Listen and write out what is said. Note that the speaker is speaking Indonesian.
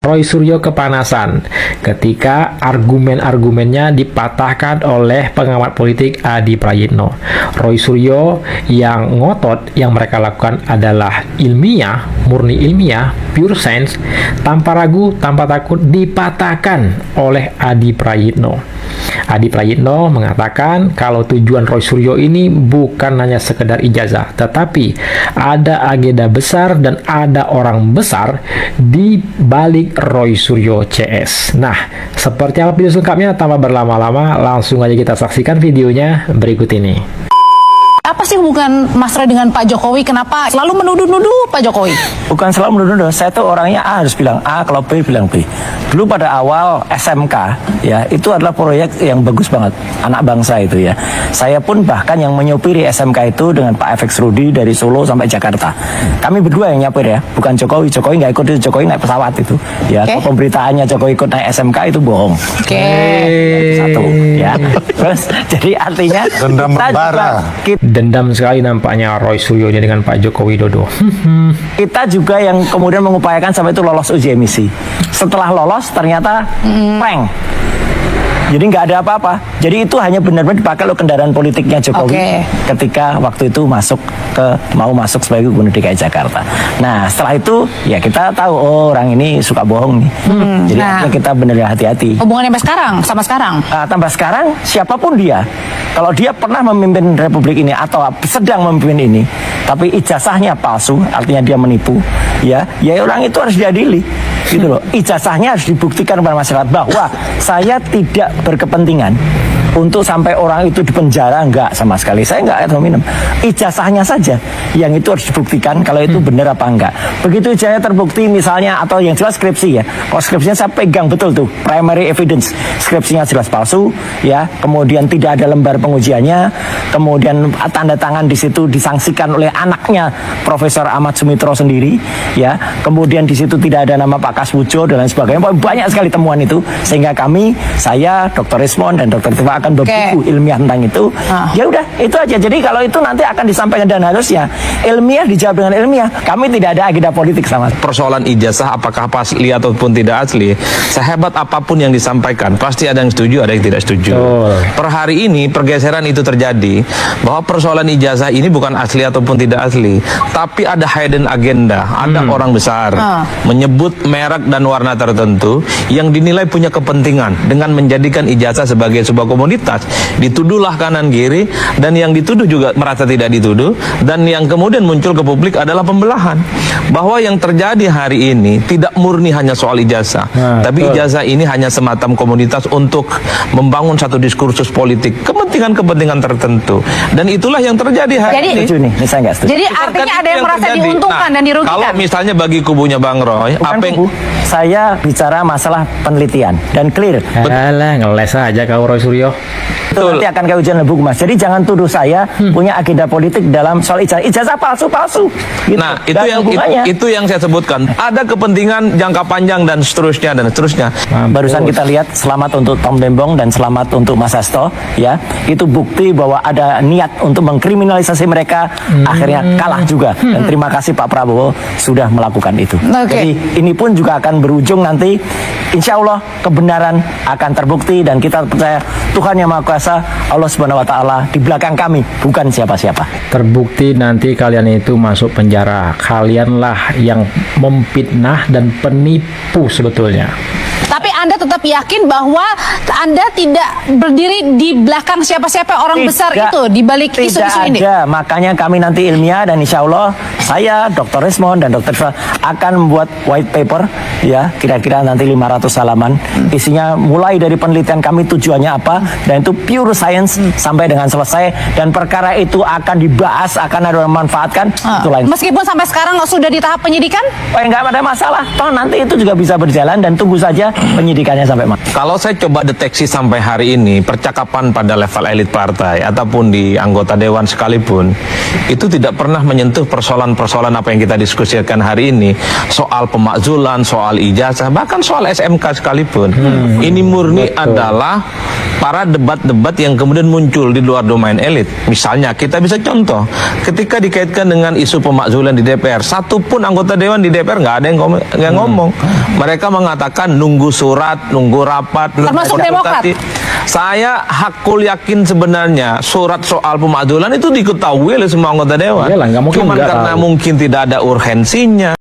Roy Suryo kepanasan ketika argumen-argumennya dipatahkan oleh pengamat politik Adi Prayitno. Roy Suryo yang ngotot yang mereka lakukan adalah ilmiah, murni ilmiah, pure science, tanpa ragu, tanpa takut dipatahkan oleh Adi Prayitno. Adi Prayitno mengatakan kalau tujuan Roy Suryo ini bukan hanya sekedar ijazah, tetapi ada agenda besar dan ada orang besar di balik Roy Suryo CS. Nah, seperti apa video selengkapnya? Tanpa berlama-lama, langsung aja kita saksikan videonya berikut ini. Apa sih hubungan Mas Roy dengan Pak Jokowi? Kenapa selalu menuduh-nuduh Pak Jokowi? Bukan selalu menuduh, saya tuh orangnya A harus bilang A, kalau B bilang B. Dulu pada awal SMK, ya itu adalah proyek yang bagus banget, anak bangsa itu ya. Saya pun bahkan yang menyupiri SMK itu dengan Pak FX Rudi dari Solo sampai Jakarta. Kami berdua yang nyapir ya, bukan Jokowi. Jokowi nggak ikut itu, Jokowi naik pesawat itu. Ya, pemberitaannya Jokowi ikut naik SMK itu bohong. Satu, ya. Terus jadi artinya dendam membara. Dendam sekali nampaknya Roy Suryo dengan Pak Joko Widodo. Kita juga yang kemudian mengupayakan sampai itu lolos uji emisi. Setelah lolos ternyata prank. Jadi nggak ada apa-apa. Jadi itu hanya benar-benar dipakai oleh kendaraan politiknya Jokowi ketika waktu itu mau masuk sebagai gubernur DKI Jakarta. Nah setelah itu ya kita tahu orang ini suka bohong nih. Jadi kita benar-benar hati-hati. Hubungannya sampai sekarang, sama sekarang. Tambah sekarang siapapun dia, kalau dia pernah memimpin republik ini atau sedang memimpin ini, tapi ijazahnya palsu, artinya dia menipu, ya orang itu harus diadili. Gitu loh. Ijazahnya harus dibuktikan kepada masyarakat bahwa saya tidak berkepentingan untuk sampai orang itu dipenjara, enggak sama sekali. Saya enggak atau minum. Ijazahnya saja yang itu harus dibuktikan kalau itu benar apa enggak. Begitu ijazahnya terbukti misalnya, atau yang jelas skripsi ya. Kalau skripsinya saya pegang betul tuh, primary evidence. Skripsinya jelas palsu, ya. Kemudian tidak ada lembar pengujiannya. Kemudian tanda tangan di situ disangsikan oleh anaknya Profesor Ahmad Sumitro sendiri, ya. Kemudian di situ tidak ada nama Pak Kasbujo dan lain sebagainya. Banyak sekali temuan itu, sehingga saya, Dr. Rismond dan Dr. Tifa akan berbuku ilmiah tentang itu. Ya udah, itu aja. Jadi kalau itu nanti akan disampaikan dan harusnya ilmiah dijawab dengan ilmiah. Kami tidak ada agenda politik sama. Persoalan ijazah apakah asli ataupun tidak asli, sehebat apapun yang disampaikan, pasti ada yang setuju, ada yang tidak setuju. Per hari ini pergeseran itu terjadi bahwa persoalan ijazah ini bukan asli ataupun tidak asli, tapi ada hidden agenda, ada orang besar menyebut merek dan warna tertentu yang dinilai punya kepentingan dengan menjadikan ijazah sebagai sebuah komoditas. Dituduhlah kanan kiri, dan yang dituduh juga merasa tidak dituduh, dan yang kemudian muncul ke publik adalah pembelahan. Bahwa yang terjadi hari ini tidak murni hanya soal ijazah, tapi ijazah ini hanya semacam komoditas untuk membangun satu diskursus politik kepentingan-kepentingan tertentu, dan itulah yang terjadi hari ini. Jadi artinya ada yang merasa diuntungkan dan dirugikan. Kalau misalnya bagi kubunya Bang Roy, saya bicara masalah penelitian dan clear. Alah, ngeles aja kau Roy Suryo. Itu nanti akan kayak ujian lebuk, Mas. Jadi jangan tuduh saya punya agenda politik dalam soal ijazah. Ijazah palsu. Gitu. Nah, itu yang saya sebutkan. Ada kepentingan jangka panjang dan seterusnya. Barusan kita lihat selamat untuk Tom Dembong dan selamat untuk Mas Hasto, ya. Itu bukti bahwa ada niat untuk mengkriminalisasi mereka, akhirnya kalah juga. Dan terima kasih Pak Prabowo sudah melakukan itu. Jadi ini pun juga akan berujung nanti, insya Allah kebenaran akan terbukti, dan kita percaya Tuhan Yang Maha Kuasa, Allah Subhanahu Wa Taala di belakang kami, bukan siapa-siapa. Terbukti nanti kalian itu masuk penjara. Kalianlah yang memfitnah dan penipu sebetulnya. Tapi Anda tetap yakin bahwa Anda tidak berdiri di belakang siapa-siapa orang besar itu, di balik isu-isu ini? Tidak ada, makanya kami nanti ilmiah, dan insya Allah saya, Dr. Rismond dan Dr. Tifa akan membuat white paper, ya, kira-kira nanti 500 halaman. Isinya mulai dari penelitian kami tujuannya apa, dan itu pure science sampai dengan selesai, dan perkara itu akan dibahas, akan ada yang memanfaatkan. Meskipun sampai sekarang sudah di tahap penyidikan? Nggak ada masalah, toh nanti itu juga bisa berjalan, dan tunggu saja penyidikan ceritanya sampai mana. Kalau saya coba deteksi sampai hari ini, percakapan pada level elit partai ataupun di anggota dewan sekalipun, itu tidak pernah menyentuh persoalan-persoalan apa yang kita diskusikan hari ini, soal pemakzulan, soal ijazah, bahkan soal SMK sekalipun. Ini murni adalah para debat-debat yang kemudian muncul di luar domain elit. Misalnya, kita bisa contoh, ketika dikaitkan dengan isu pemakzulan di DPR, satupun anggota dewan di DPR nggak ada yang ngomong. Mereka mengatakan nunggu surat, nunggu rapat, Termasuk Demokrat. Saya hakul yakin sebenarnya surat soal pemakzulan itu diketahui oleh semua anggota dewan. Iyalah, nggak mungkin Cuman nggak karena tahu. mungkin tidak ada urgensinya.